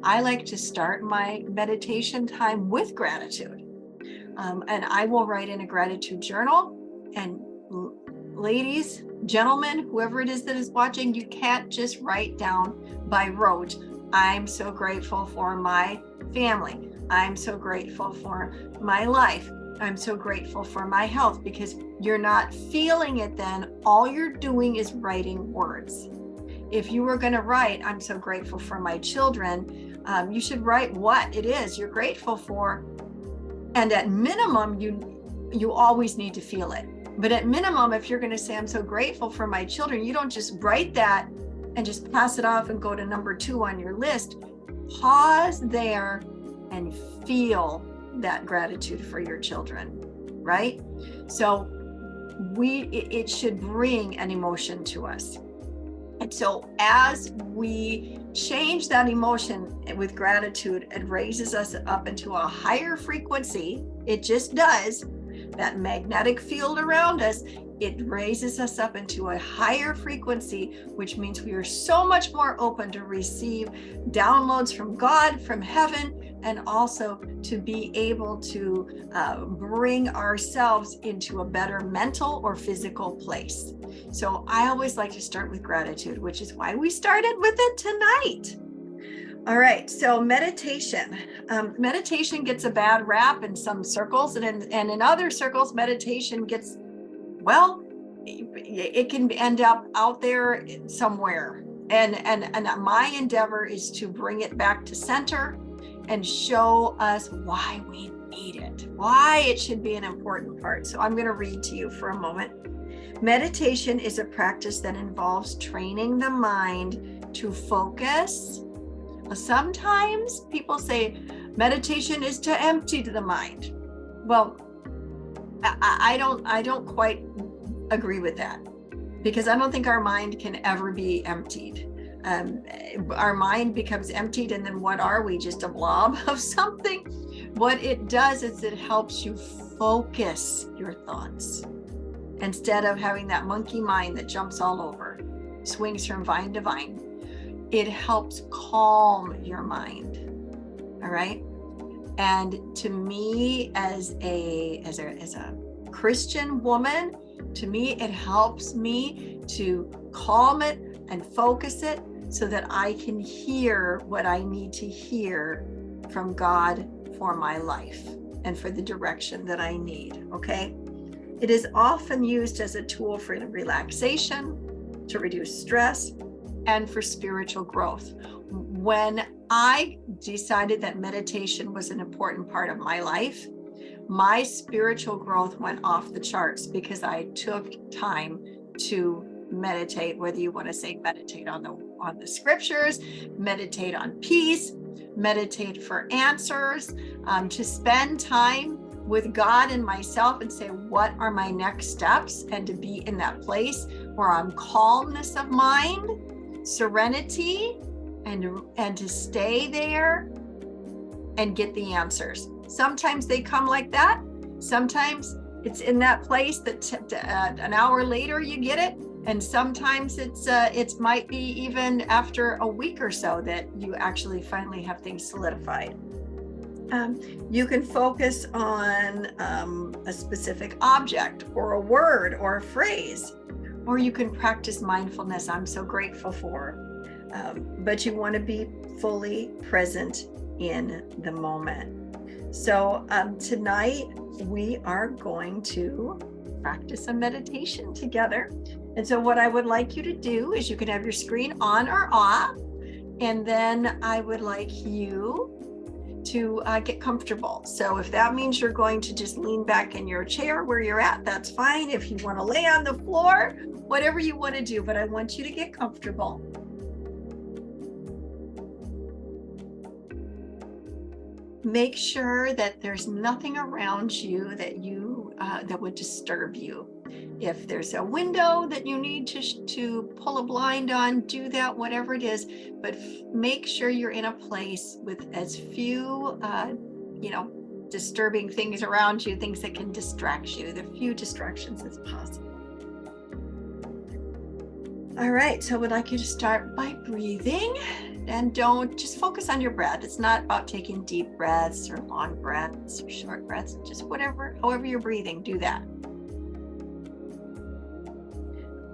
I like to start my meditation time with gratitude. And I will write in a gratitude journal. And ladies, gentlemen, whoever it is that is watching, you can't just write down by rote, I'm so grateful for my family. I'm so grateful for my life. I'm so grateful for my health, because you're not feeling it then. All you're doing is writing words. If you were going to write, I'm so grateful for my children, you should write what it is you're grateful for. And at minimum, you always need to feel it. But at minimum, if you're going to say, I'm so grateful for my children, you don't just write that and just pass it off and go to number 2 on your list. Pause there and feel that gratitude for your children, right? So it should bring an emotion to us. And so as we change that emotion with gratitude, it raises us up into a higher frequency. It just does. That magnetic field around us, it raises us up into a higher frequency, which means we are so much more open to receive downloads from God, from heaven, and also to be able to bring ourselves into a better mental or physical place. So I always like to start with gratitude, which is why we started with it tonight. All right, so meditation. Meditation gets a bad rap in some circles, and in other circles, meditation gets, well, it can end up out there somewhere. And my endeavor is to bring it back to center and show us why we need it, why it should be an important part. So I'm going to read to you for a moment. Meditation is a practice that involves training the mind to focus. Sometimes people say meditation is to empty the mind. Well, I don't quite agree with that, because I don't think our mind can ever be emptied. Our mind becomes emptied, and then what are we? Just a blob of something? What it does is it helps you focus your thoughts instead of having that monkey mind that jumps all over, swings from vine to vine. It helps calm your mind. All right. And to me, as a Christian woman, to me, it helps me to calm it and focus it so that I can hear what I need to hear from God for my life and for the direction that I need. Okay. It is often used as a tool for relaxation, to reduce stress, and for spiritual growth. When I decided that meditation was an important part of my life, my spiritual growth went off the charts, because I took time to meditate, whether you want to say meditate on the scriptures, meditate on peace, meditate for answers, to spend time with God and myself and say, what are my next steps? And to be in that place where I'm calmness of mind, serenity, and to stay there and get the answers. Sometimes they come like that. Sometimes it's in that place that an hour later you get it. And sometimes it might be even after a week or so that you actually finally have things solidified. You can focus on a specific object or a word or a phrase, or you can practice mindfulness. I'm so grateful for. But you want to be fully present in the moment. So tonight we are going to practice a meditation together. And so what I would like you to do is you can have your screen on or off, and then I would like you to get comfortable. So if that means you're going to just lean back in your chair where you're at, that's fine. If you want to lay on the floor, whatever you want to do, but I want you to get comfortable. Make sure that there's nothing around you that would disturb you. If there's a window that you need to pull a blind on, do that, whatever it is, but make sure you're in a place with as few, disturbing things around you, things that can distract you, the few distractions as possible. All right, so I would like you to start by breathing And don't just focus on your breath. It's not about taking deep breaths or long breaths or short breaths. Just however you're breathing, do that.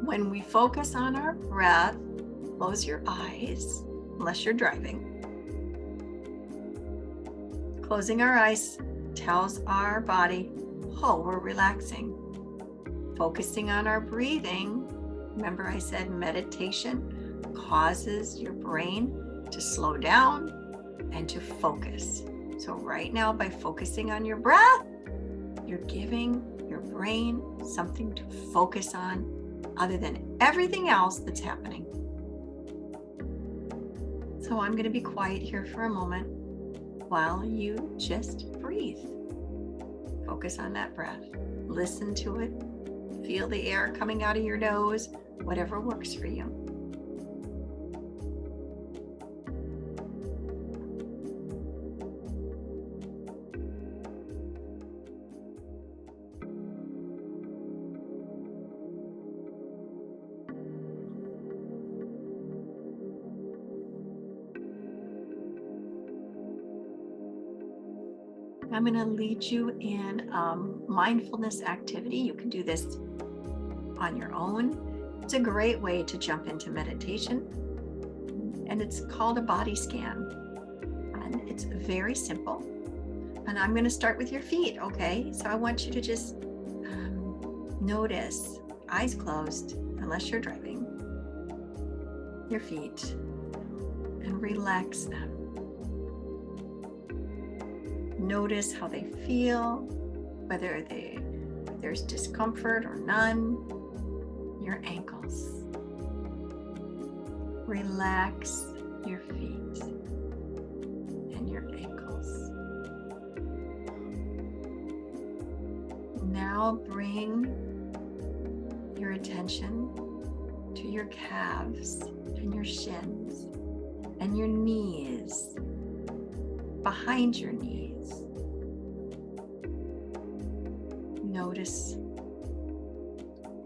When we focus on our breath, close your eyes, unless you're driving. Closing our eyes tells our body, oh, we're relaxing. Focusing on our breathing, remember I said meditation causes your brain to slow down and to focus. So right now, by focusing on your breath, you're giving your brain something to focus on other than everything else that's happening. So I'm going to be quiet here for a moment while you just breathe. Focus on that breath. Listen to it. Feel the air coming out of your nose, whatever works for you. I'm going to lead you in mindfulness activity. You can do this on your own. It's a great way to jump into meditation, and it's called a body scan, and it's very simple. And I'm going to start with your feet, okay? So I want you to just notice, eyes closed, unless you're driving, your feet, and relax them. Notice how they feel, whether there's discomfort or none. Your ankles. Relax your feet and your ankles. Now bring your attention to your calves and your shins and your knees, behind your knees. Notice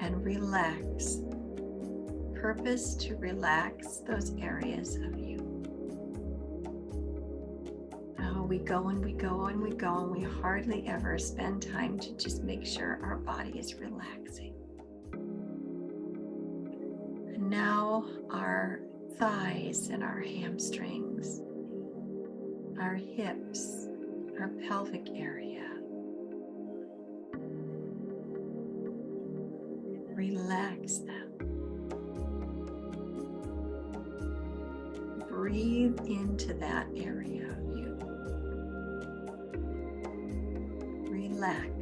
and relax. Purpose to relax those areas of you. Oh, we go and we go and we go, and we hardly ever spend time to just make sure our body is relaxing. And now our thighs and our hamstrings, our hips, our pelvic area. Relax them. Breathe into that area of you. Relax.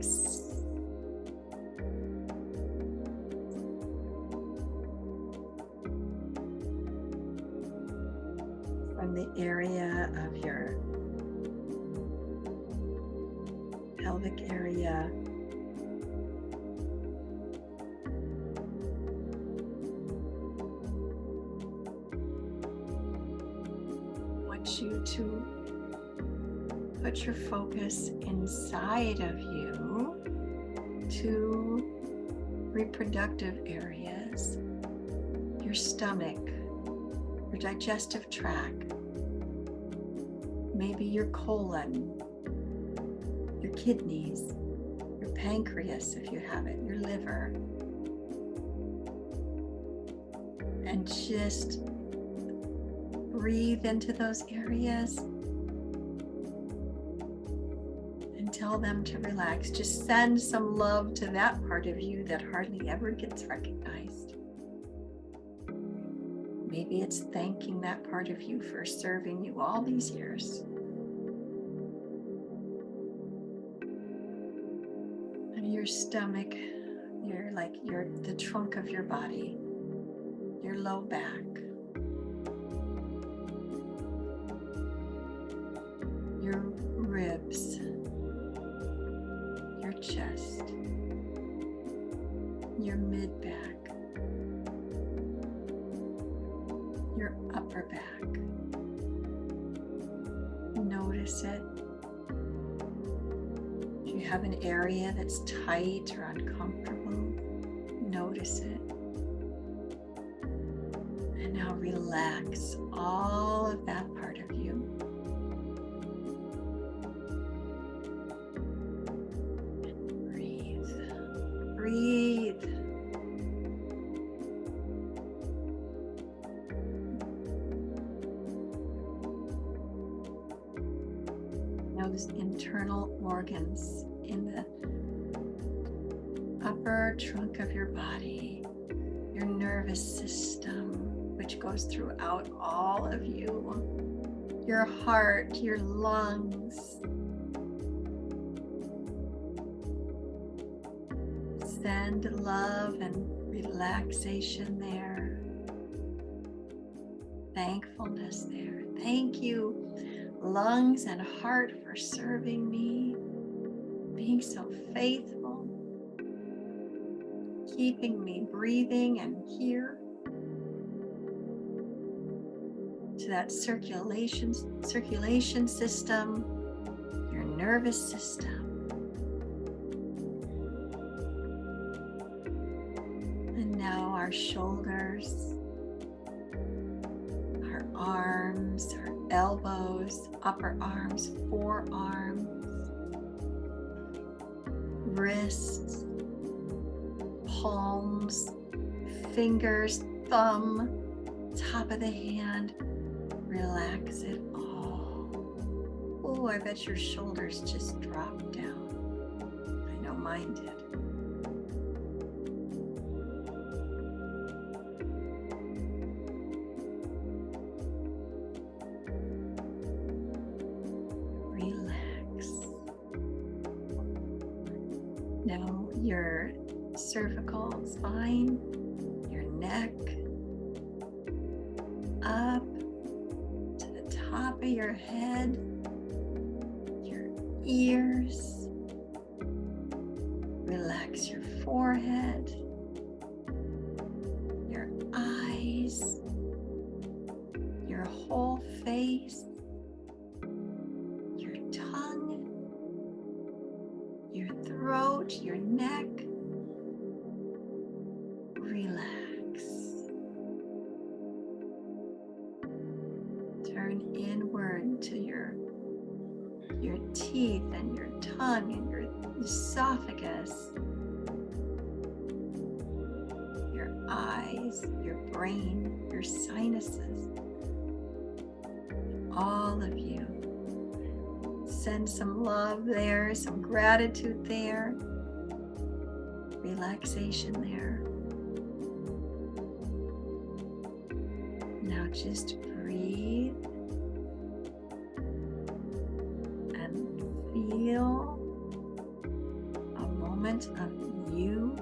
From the area of your pelvic area, you to put your focus inside of you to reproductive areas, your stomach, your digestive tract, maybe your colon, your kidneys, your pancreas if you have it, your liver, and just breathe into those areas and tell them to relax. Just send some love to that part of you that hardly ever gets recognized. Maybe it's thanking that part of you for serving you all these years. And your stomach, the trunk of your body, your low back, your ribs, your chest, your mid-back, your upper back. Notice it. If you have an area that's tight or uncomfortable, notice it. And now relax all of that part of you. And breathe. Breathe. Those internal organs in the upper trunk of your body, your nervous system, which goes throughout all of you, your heart, your lungs. Send love and relaxation there. Thankfulness there. Thank you, lungs and heart, for serving me, being so faithful, keeping me breathing and here. To that circulation system, your nervous system. And now our shoulders, our arms, our elbows, upper arms, forearms, wrists, palms, fingers, thumb, top of the hand. Relax it all. Oh, I bet your shoulders just dropped down. I know mine did. Relax. Now your cervical spine, your neck, up to the top of your head, your ears. Relax your forehead, your eyes, your whole face, your tongue, your throat, your neck. Relax. Turn inward to your teeth and your tongue and your esophagus, your eyes, your brain, your sinuses, all of you. Send some love there, some gratitude there, relaxation there. Now just breathe and feel a moment of you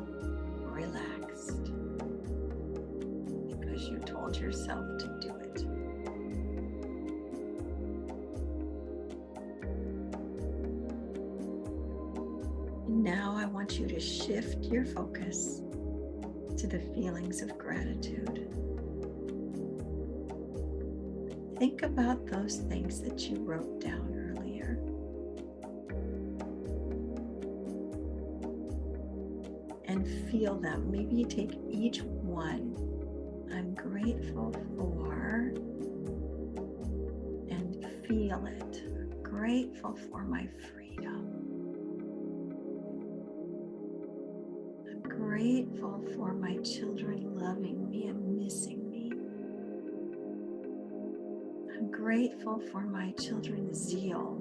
relaxed because you told yourself to do it. And now I want you to shift your focus to the feelings of gratitude. Think about those things that you wrote down earlier. And feel them. Maybe you take each one. I'm grateful for, and feel it. Grateful for my freedom. I'm grateful for my children loving me and missing me. I'm grateful for my children's zeal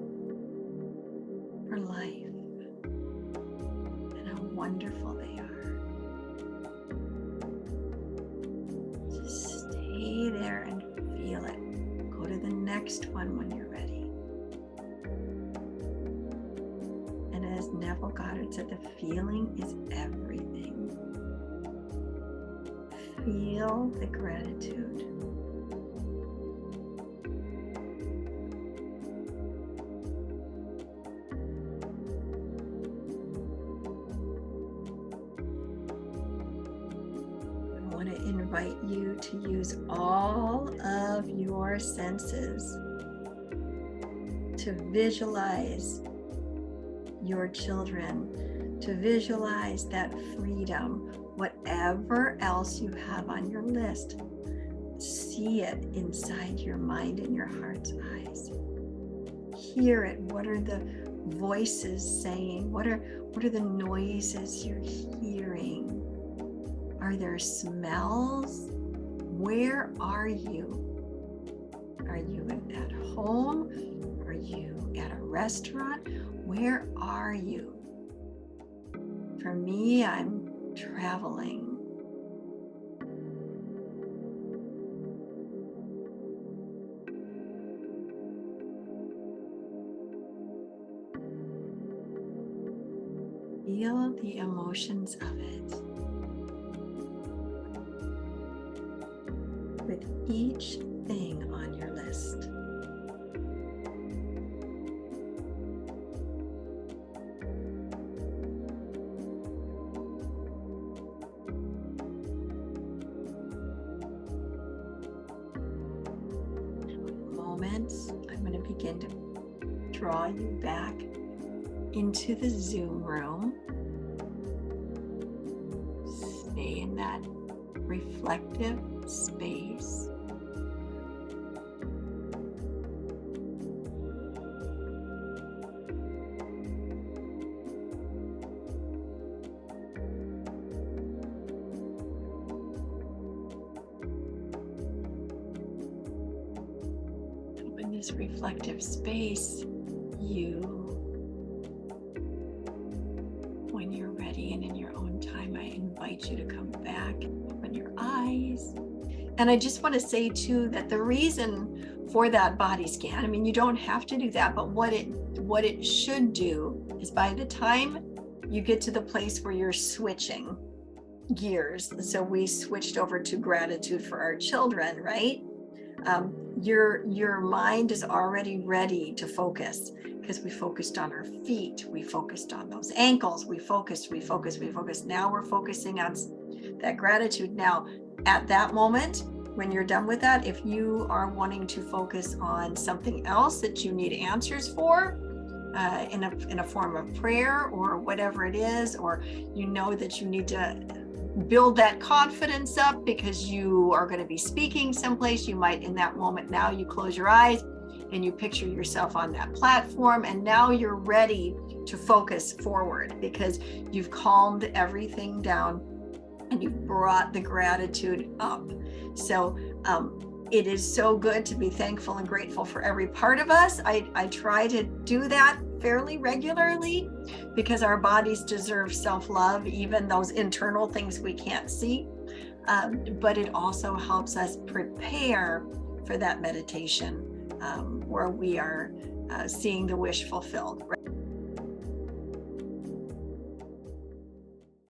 for life and how wonderful they are. Just stay there and feel it. Go to the next one when you're ready. And as Neville Goddard said, the feeling is everything. Feel the gratitude. Invite you to use all of your senses to visualize your children, to visualize that freedom, whatever else you have on your list. see it inside your mind and your heart's eyes. Hear it. What are the voices saying? What are the noises you're hearing? Are there smells? Where are you? Are you at home? Are you at a restaurant? Where are you? For me, I'm traveling. Feel the emotions of it. With each thing on your list. I'm going to begin to draw you back into the Zoom room. Stay in that reflective space. This reflective space, when you're ready and in your own time, I invite you to come back, open your eyes. And I just want to say too that the reason for that body scan, I mean, you don't have to do that, but what it should do is by the time you get to the place where you're switching gears, so we switched over to gratitude for our children, right? Your mind is already ready to focus because we focused on our feet, we focused on those ankles, we focused. Now we're focusing on that gratitude. Now, at that moment, when you're done with that, if you are wanting to focus on something else that you need answers for, in a form of prayer or whatever it is, or you know that you need to build that confidence up because you are going to be speaking someplace, you might in that moment, now you close your eyes and you picture yourself on that platform, and now you're ready to focus forward because you've calmed everything down and you've brought the gratitude up. So it is so good to be thankful and grateful for every part of us. I try to do that fairly regularly because our bodies deserve self-love, even those internal things we can't see. But it also helps us prepare for that meditation where we are seeing the wish fulfilled.